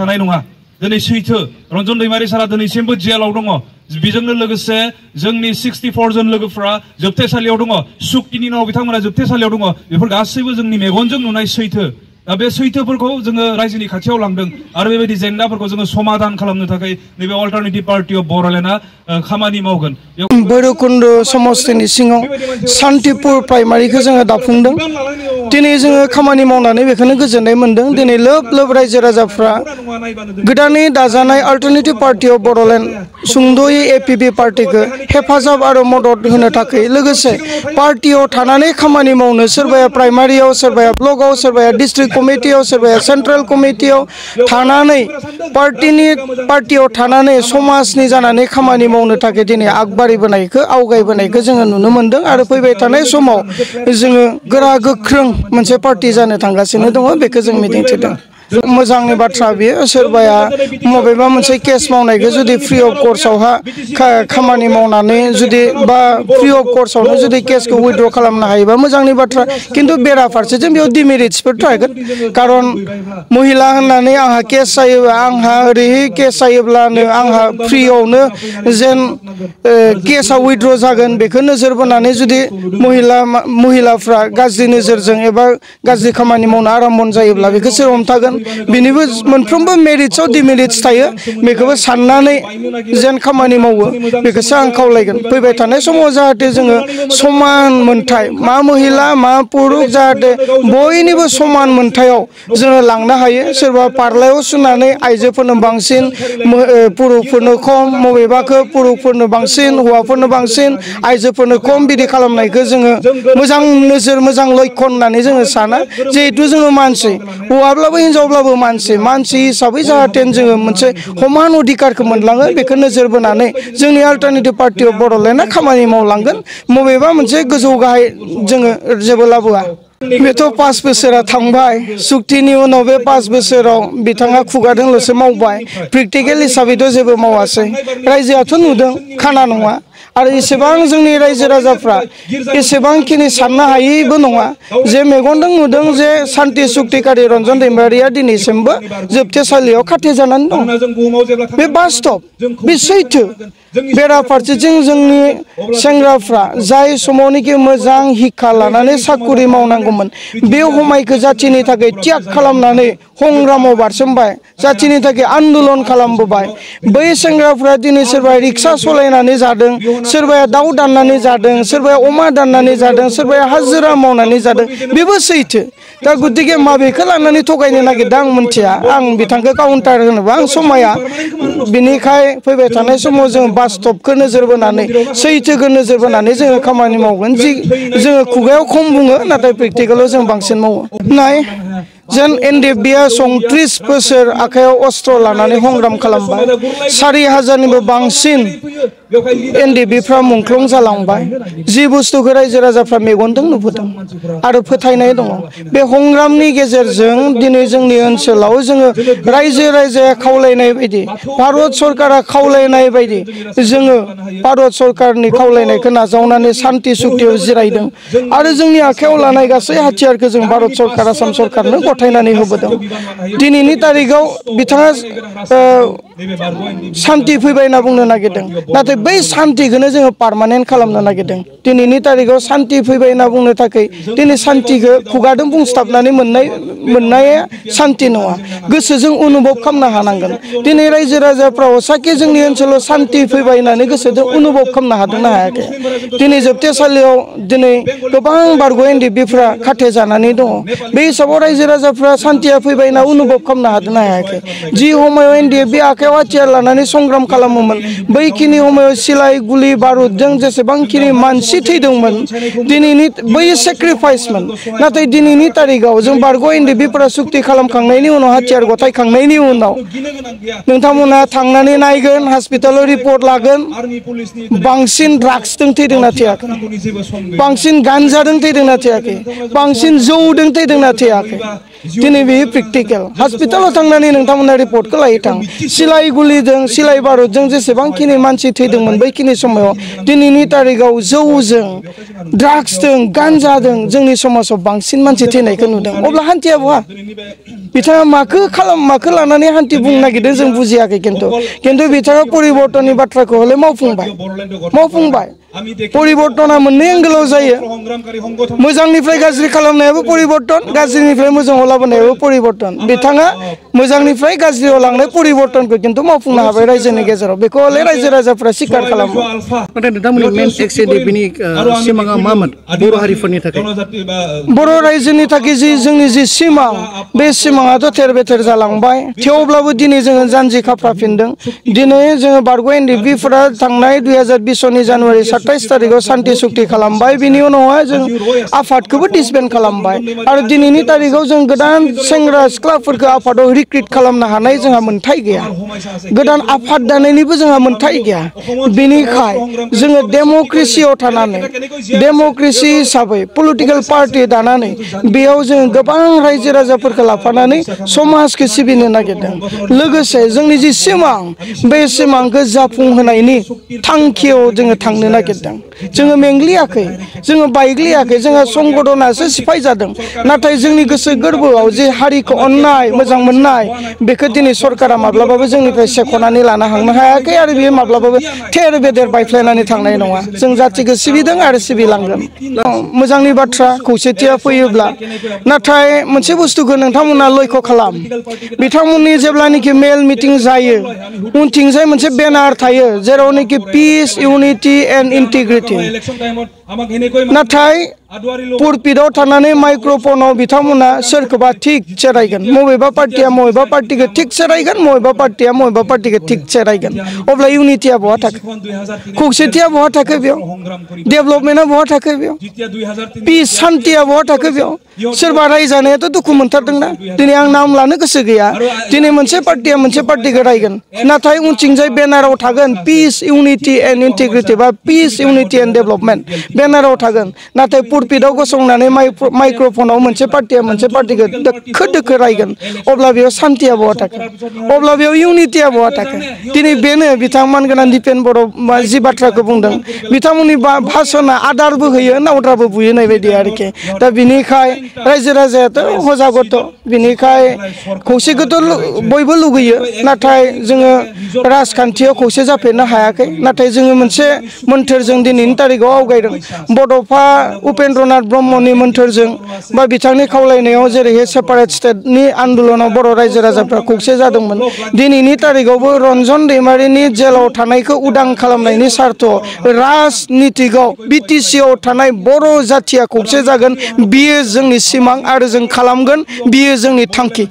थानाय नङा दिनै सैथो रन्जन दैमारि सारा दिनैसिमबो जेलाव दङ बेजोंनो लोगोसे जोंनि 64 जन लोगोफ्रा जोबथेसालियाव दङ सुक्तिनि उनाव बिथांमोना जोबथेसालियाव दङ बेफोर गासैबो जोंनि मेगनजों नुनाय सैथो दा बे सैथोफोरखौ जोङो रायजोनि खाथियाव लांदों आरो बेबायदि जेंनाफोरखौ जोङो समाधान खालामनो थाखाय नैबे अल्टारनेटिभ पार्टी अफ बड'लेण्डआ खामानि मावगोन भैरबकुन्द समस्तिनि सिङाव सान्तिपुर प्राइमारिखौ जोङो दाफुंदों दिनै जोङो खामानि मावनानै बेखौनो गोजोननाय मोनदों दिनै लोब लोब रायजो राजाफ्रा गोदानै दाजानाय अल्टारनेटिभ पार्टी अफ बड'लेण्ड सुंद'यै एपिपि पार्टीखौ हेफाजाब आरो मदद होनो थाखाय लोगोसे पार्टीयाव थानानै खामानि मावनो सोरबाया प्राइमारियाव सोरबाया ब्लकआव सोरबाया डिस्ट्रिक्ट कमिटियाव सोरबाया सेन्ट्रेल कमिटियाव थानानै पार्टीयाव थानानै समाजनि जानानै खामानि मावनो थाखाय दिनै आगबारिबोनायखौ आवगायबोनायखौ जोङो नुनो मोनदों आरो फैबाय थानाय समाव जोङो गोरा गोख्रों मोनसे पार्टी जानो थांगासिनो दङ बेखौ जों मिजिंथिदों मोजांनि बाथ्रा बियो सोरबाया मबेबा मोनसे केस मावनायखौ जुदि फ्रि अफ कर्सआवहा खामानि मावनानै जुदि बा फ्रि अफ कर्सआवनो जुदि केसखौ उइथड्र खालामनो हायोबा मोजांनि बाथ्रा खिन्थु बेराफारसेजों बेयाव डिमेरिट्सफोर थागोन खारन महिला होननानै आंहा केस जायोबा आंहा ओरैहाय केस जायोब्लानो आंहा फ्रियावनो जेन केसआ उइथड्र जागोन बेखौ नोजोर बोनानै जुदि महिलाफ्रा गाज्रि नोजोरजों एबा गाज्रि खामानि मावनो आराम्भ जायोब्ला बेखौ सोर हमथागोन बिनिबो मोनफ्रोमबो मेरिट्सआव डिमेरिट्स थायो बेखौबो साननानै जेन खामानि मावो बेखौसो आं खावलायगोन फैबाय थानाय समाव जाहाथे जोङो समान मोनथाय मा महिला मा पुरुष जाहाथे बयनिबो समान मोनथायाव जोङो लांनो हायो सोरबा पार्लायाव सुनानै आइजोफोरनो बांसिन पुरुषफोरनो खम मबेबाखौ पुरुषफोरनो बांसिन हौवाफोरनो बांसिन आइजोफोरनो खम बिदि खालामनायखौ जोङो मोजां नोजोर मोजां लक्षण होननानै जोङो साना जिहेथु जोङो मानसि हौवाब्लाबो हिनजावब्लाबो मानसि हिसाबै जाहाथे जोङो मोनसे समान अधिकारखौ मोनलाङो बेखौ नोजोर बोनानै जोंनि अल्टारनेटिभ पार्टी अफ बड'लेण्डआ खामानि मावलांगोन मबेबा मोनसे गोजौ गाहाय जोङो जेबो लाबोआ बेथ' 5 बोसोरा थांबाय सुक्तिनि उनाव बे 5 बोसोराव बिथाङा खुगादोंल'सो मावबाय प्रेक्टिकेल हिसाबैथ' जेबो मावासै रायजोआथ' नुदों खाना नङा आरो एसेबां जोंनि रायजो राजाफ्रा एसेबांखिनि साननो हायैबो नङा जे मेगनजों नुदों जे सान्ति सुक्तिकारि रन्जन दैमारिया दिनैसिमबो जोबथेसालियाव खाथेजानानै दं बे बास्तब बे सैथो बेराफारसेथिं जोंनि सेंग्राफ्रा जाय समावनोखि मोजां हिक्खा लानानै साकुरि मावनांगौमोन बे समायखौ जाथिनि थाखाय त्याग खालामनानै संग्रामाव बारसोमबाय जाथिनि थाखाय आन्दोलन खालामबोबाय बै सेंग्राफ्रा दिनै सोरबा रिक्सा सालायनानै जादों सोरबाया दाउ दाननानै जादों सोरबाया अमा दाननानै जादों सोरबाया हाजिरा मावनानै जादों बेबो सैथो दा गतिके माबेखौ लानानै थगायनो नागिरदों आं मिथिया आं बिथांखौ काउन्टार होनोबा आं समाया बिनिखाय फैबाय थानाय समाव जों बास्तबखौ नोजोर बोनानै सैथोखौ नोजोर बोनानै जोङो खामानि मावगोन जि जोङो खुगायाव खम बुङो नाथाय प्रेक्टिकेलाव जों बांसिन मावो नाय जेन एनडिएफबिआ 34 बोसोर आखायाव अस्त्र लानानै संग्राम खालामबाय 4000निबो बांसिन एनडिएफबिफ्रा मुंख्लं जालांबाय जि बुस्थुखौ रायजो राजाफ्रा मेगनजों नुबोदों आरो फोथायनाय दङ बे संग्रामनि गेजेरजों दिनै जोंनि ओनसोलाव जोङो रायजो राजाया खावलायनाय बायदि भारत सरकारा खावलायनाय बायदि जोङो भारत सरकारनि खावलायनायखौ नाजावनानै सान्ति सुक्तियाव जिरायदों आरो जोंनि आखायाव लानाय गासै हाथियारखौ जों भारत सरकार आसाम सरकारनो गथायनानै होबोदों दिनैनि तारिखाव बिथाङा सान्ति फैबाय होनना बुंनो नागिरदों नाथाय बै सान्तिखौनो जोङो पार्मानेन्ट खालामनो नागिरदों दिनैनि तारिखाव सान्ति फैबाय होनना बुंनो थाखाय दिनै सान्तिखौ खुगाजों बुंस्लाबनानै मोननाया सान्ति नङा गोसोजों अनुभब खालामनो हानांगोन दिनै रायजो राजाफ्रा हसाके जोंनि ओनसोलाव सान्ति फैबाय होननानै गोसोजों अनुभब खालामनो हादोंना हायाखै दिनै जोबथेसालियाव दिनै गोबां बारग' एनडिएफबिफ्रा खाथेजानानै दङ बे हिसाबाव रायजो राजाफ्रा सान्तिया फैबाय होनना अनुभब खालामनो हादोंना हायाखै जि समायाव एनडिएफबि आखायाव हाथियार लानानै संग्राम खालामोमोन बैखिनि समायाव सिलाइ गुलि बारुदजों जेसेबांखिनि मानसि थैदोंमोन दिनैनि बै सेक्रिफाइसमोन नाथाय दिनैनि तारिखाव जों बारग' एनडिएफबिफोरा सुक्ति खालामखांनायनि उनाव हाथियार गथायखांनायनि उनाव नोंथांमोना थांनानै नायगोन हस्पिटालाव रिपर्ट लागोन बांसिन ड्राग्सजों थैदोंना थैयाखै बांसिन गान्जाजों थैदोंना थैयाखै बांसिन जौदों थैदोंना थैयाखै दिनै बे प्रेक्टिकेल हस्पिटालाव थांनानै नोंथांमोना रिपर्टखौ लायो थां सिलाइ गुलिजों सिलाइ बारुदजों जेसेबांखिनि मानसि थैदोंमोन बैखिनि समाव दिनैनि तारिखाव जौजों ड्राग्सजों गान्जाजों जोंनि समाजाव बांसिन मानसि थैनायखौ नुदों अब्ला हान्थिया बहा बिथाङा माखौ लानानै हान्थि बुंनो नागिरदों जों बुजियाखै खिन्थु बिथाङा परिबर्तननि बाथ्राखौ हले मावफुंबाय परिबर्तना मोननै एंगेलाव जायो मोजांनिफ्राय गाज्रि खालामनायाबो परिबर्तन गाज्रिनिफ्राय मोजाङाव लाबोनायाबो परिबर्तन बिथाङा मोजांनिफ्राय गाज्रियाव लांनाय परिबर्तनखौ खिन्थु मावफुंनो हाबाय रायजोनि गेजेराव बेखौ हले रायजो राजाफ्रा स्वीकार खालामो नाथाय नोंथांमोननि मेन एक्सएडिपिनि सिमाङा मामोन बर' हारिफोरनि थाखाय बर' रायजोनि थाखाय जोंनि जि सिमां बे सिमाङाथ' थेर बेथेर जालांबाय थेवब्लाबो दिनै जोङो जानजि खाफ्राफिनदों दिनै जोङो बारग' एनडिएफबिफोरा थांनाय 2020 जानुवारि 27 तारिखाव सान्ति सुक्ति खालामबाय बिनि उनावहाय जों आफादखौबो डिसबेन्ड खालामबाय आरो दिनैनि तारिखाव जों गोदान सेंग्रा सिख्लाफोरखौ आफादाव रिक्रुट खालामनो हानाय जोंहा मोन्थाय गैया गोदान आफाद दानायनिबो जोंहा मोन्थाय गैया बेनिखाय जोङो डेम'क्रेसियाव थानानै डेम'क्रेसि हिसाबै पलिटिकेल पार्टि दानानै बेयाव जों गोबां रायजो राजाफोरखौ लाफानानै समाजखौ सिबिनो नागिरदों लोगोसे जोंनि जि सिमां बे सिमांखौ जाफुंहोनायनि थांखियाव जोङो थांनो नागिरदों जोङो मेंग्लियाखै जोङो बायग्लियाखै जोंहा संगठनासो सिफाय जादों नाथाय जोंनि गोसो गोरबोआव जे हारिखौ अननाय मोजां मोननाय बेखौ दिनै सरकारा माब्लाबाबो जोंनिफ्राय सेख'नानै लानो हांनो हायाखै आरो बेयो माब्लाबाबो थेर बेदेर बायफ्लेनानै थांनाय नङा जों जाथिखौ सिबिदों आरो सिबिलांगोन मोजांनि बाथ्रा खौसेथिया फैयोब्ला नाथाय मोनसे बुस्थुखौ नोंथांमोना लक्ष्य खालाम बिथांमोननि जेब्लानाखि मेल मिटिं जायो उनथिंजाय मोनसे बेनार थायो जेरावनाखि पिस इउनिटि एन्ड इन्टिग्रिटि नाथाय पुलपिटआव थानानै माइक्र'फनाव बिथांमोना सोरखौबा थिक रायगोन बबेबा पार्टिया बबेबा पार्टिखौ थिक रायगोन बबेबा पार्टिया बबेबा पार्टिखौ थिक रायगोन अब्ला इउनिटिया बहा थाखो खौसेथिया बहा थाखो बेयाव डेभेलपमेन्टआ बहा थाखो बेयाव पिस सान्तिया बहा थाखो बेयाव सोरबा रायजानायाथ' दुखु मोनथारदोंना दिनै आं नाम लानो गोसो गैया दिनै मोनसे पार्टिया मोनसे पार्टिखौ रायगोन नाथाय उनथिंजाय बेनाराव थागोन पिस इउनिटि एन्ड इन्टिग्रिटि बा पिस इउनिटि एन्ड डेभेलपमेन्ट बेनाराव थागोन नाथाय पुलपिटआव गसंनानै माइक्र'फनाव मोनसे पार्टिया मोनसे पार्टिखौ दोखो दोखो रायगोन अब्ला बेयाव सान्तिया बहा थाखो अब्ला बेयाव इउनिटिया बहा थाखो दिनै बेनो बिथां मानगोनां दिपेन बर' जि बाथ्राखौ बुंदों बिथांमोननि भाषणआ आदारबो होयो नावद्राबो बुयो होननाय बायदि आरोखि दा बिनिखाय रायजो राजायाथ' हजागथ' बिनिखाय खौसेखौथ' बयबो लुगैयो नाथाय जोङो राजखान्थियाव खौसे जाफेरनो हायाखै नाथाय जोङो मोनसे मोन्थोरजों दिनैनि तारिखाव आवगायदों बड'फा उपेन्द्रनाथ ब्रह्मनि मोन्थोरजों बा बिथांनि खावलायनायाव जेरैहाय सेपारेट स्टेटनि आन्दलनाव बर' रायजो राजाफ्रा खौसे जादोंमोन दिनैनि तारिखावबो रन्जन दैमारिनि जेलाव थानायखौ उदां खालामनायनि सार्थ राजनितिकआव बिटिसिआव थानाय बर' जाथिया खौसे जागोन बियो जोंनि सिमां आरो जों खालामगोन बियो जोंनि थांखि